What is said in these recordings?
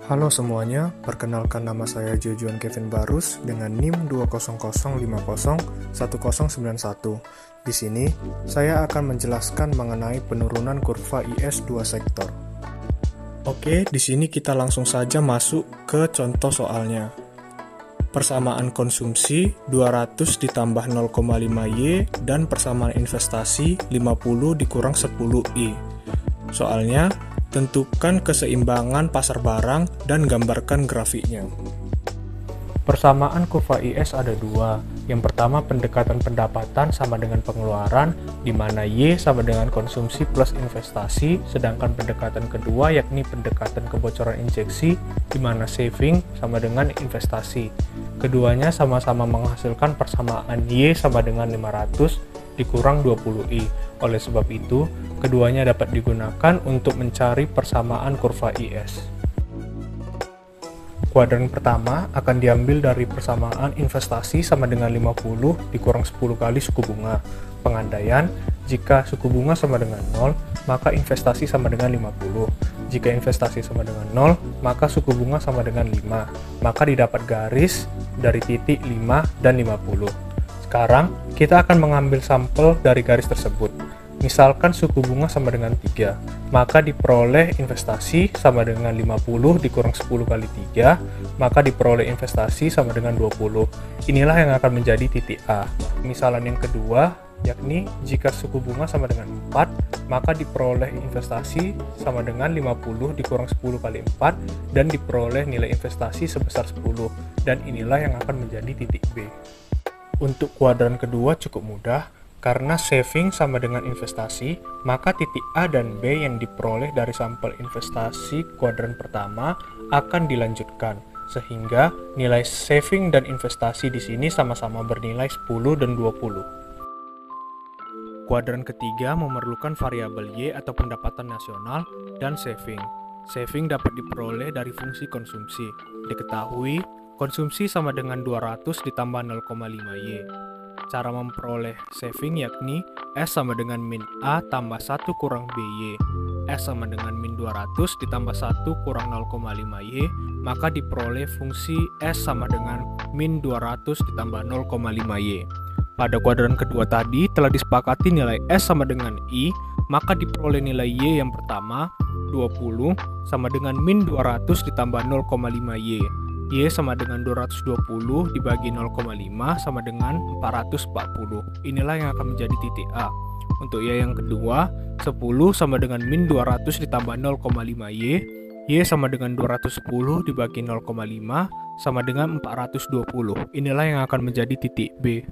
Halo semuanya, perkenalkan nama saya Jojuan Kevin Barus dengan NIM 200501091. Di sini, saya akan menjelaskan mengenai penurunan kurva IS 2 sektor. Oke, di sini kita langsung saja masuk ke contoh soalnya. Persamaan konsumsi 200 ditambah 0,5Y dan persamaan investasi 50 dikurang 10I. Soalnya, tentukan keseimbangan pasar barang dan gambarkan grafiknya. Persamaan kurva IS ada dua. Yang pertama pendekatan pendapatan sama dengan pengeluaran, di mana Y sama dengan konsumsi plus investasi, sedangkan pendekatan kedua yakni pendekatan kebocoran injeksi, di mana saving sama dengan investasi. Keduanya sama-sama menghasilkan persamaan Y sama dengan 500 dikurang 20I. Oleh sebab itu, keduanya dapat digunakan untuk mencari persamaan kurva IS. Kuadran pertama akan diambil dari persamaan investasi sama dengan 50 dikurang 10 kali suku bunga. Pengandaian, jika suku bunga sama dengan 0, maka investasi sama dengan 50. Jika investasi sama dengan 0, maka suku bunga sama dengan 5. Maka didapat garis dari titik 5 dan 50. Sekarang, kita akan mengambil sampel dari garis tersebut. Misalkan suku bunga sama dengan 3, maka diperoleh investasi sama dengan 50 dikurang 10 kali 3, maka diperoleh investasi sama dengan 20. Inilah yang akan menjadi titik A. Misalan yang kedua, yakni jika suku bunga sama dengan 4, maka diperoleh investasi sama dengan 50 dikurang 10 kali 4, dan diperoleh nilai investasi sebesar 10, dan inilah yang akan menjadi titik B. Untuk kuadran kedua cukup mudah, karena saving sama dengan investasi, maka titik A dan B yang diperoleh dari sampel investasi kuadran pertama akan dilanjutkan, sehingga nilai saving dan investasi di sini sama-sama bernilai 10 dan 20. Kuadran ketiga memerlukan variabel Y atau pendapatan nasional dan saving. Saving dapat diperoleh dari fungsi konsumsi. Diketahui, konsumsi sama dengan 200 ditambah 0,5Y. Cara memperoleh saving yakni S sama dengan min A tambah 1 kurang BY. S sama dengan min 200 ditambah 1 kurang 0,5Y, maka diperoleh fungsi S sama dengan min 200 ditambah 0,5Y. Pada kuadran kedua tadi telah disepakati nilai S sama dengan I, maka diperoleh nilai Y yang pertama, 20, sama dengan min 200 ditambah 0,5Y. Y sama dengan 220 dibagi 0,5 sama dengan 440. Inilah yang akan menjadi titik A. Untuk Y yang kedua, 10 sama dengan min 200 ditambah 0,5Y. Y sama dengan 210 dibagi 0,5 sama dengan 420. Inilah yang akan menjadi titik B.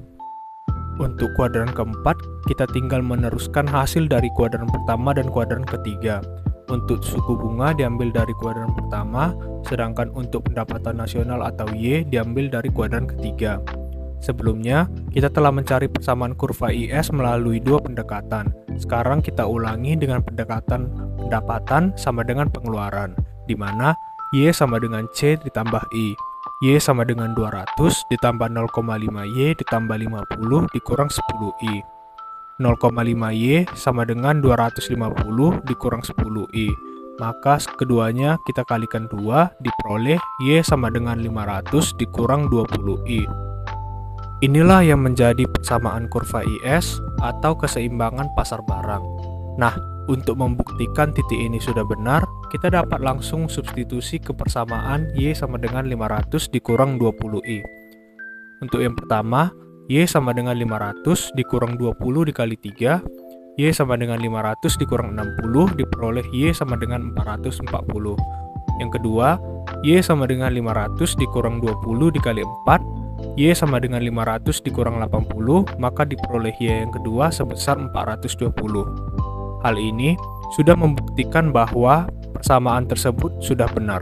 Untuk kuadran keempat, kita tinggal meneruskan hasil dari kuadran pertama dan kuadran ketiga. Untuk suku bunga diambil dari kuadran pertama, sedangkan untuk pendapatan nasional atau Y diambil dari kuadran ketiga. Sebelumnya, kita telah mencari persamaan kurva IS melalui dua pendekatan. Sekarang kita ulangi dengan pendekatan pendapatan sama dengan pengeluaran, di mana Y sama dengan C ditambah I. Y sama dengan 200 ditambah 0,5Y ditambah 50 dikurang 10I. 0,5Y sama dengan 250 dikurang 10I. Maka keduanya kita kalikan 2, diperoleh Y sama dengan 500 dikurang 20I. Inilah yang menjadi persamaan kurva IS atau keseimbangan pasar barang. Nah, untuk membuktikan titik ini sudah benar, kita dapat langsung substitusi ke persamaan Y sama dengan 500 dikurang 20I. Untuk yang pertama, Y sama dengan 500 dikurang 20 dikali 3, Y sama dengan 500 dikurang 60, diperoleh Y sama dengan 440. Yang kedua, Y sama dengan 500 dikurang 20 dikali 4, Y sama dengan 500 dikurang 80, maka diperoleh Y yang kedua sebesar 420. Hal ini sudah membuktikan bahwa persamaan tersebut sudah benar.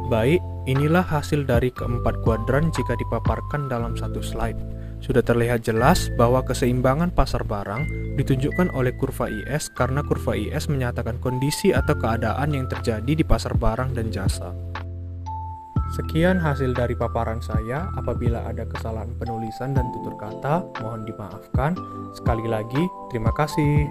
Baik, inilah hasil dari keempat kuadran jika dipaparkan dalam satu slide. Sudah terlihat jelas bahwa keseimbangan pasar barang ditunjukkan oleh kurva IS karena kurva IS menyatakan kondisi atau keadaan yang terjadi di pasar barang dan jasa. Sekian hasil dari paparan saya. Apabila ada kesalahan penulisan dan tutur kata, mohon dimaafkan. Sekali lagi, terima kasih.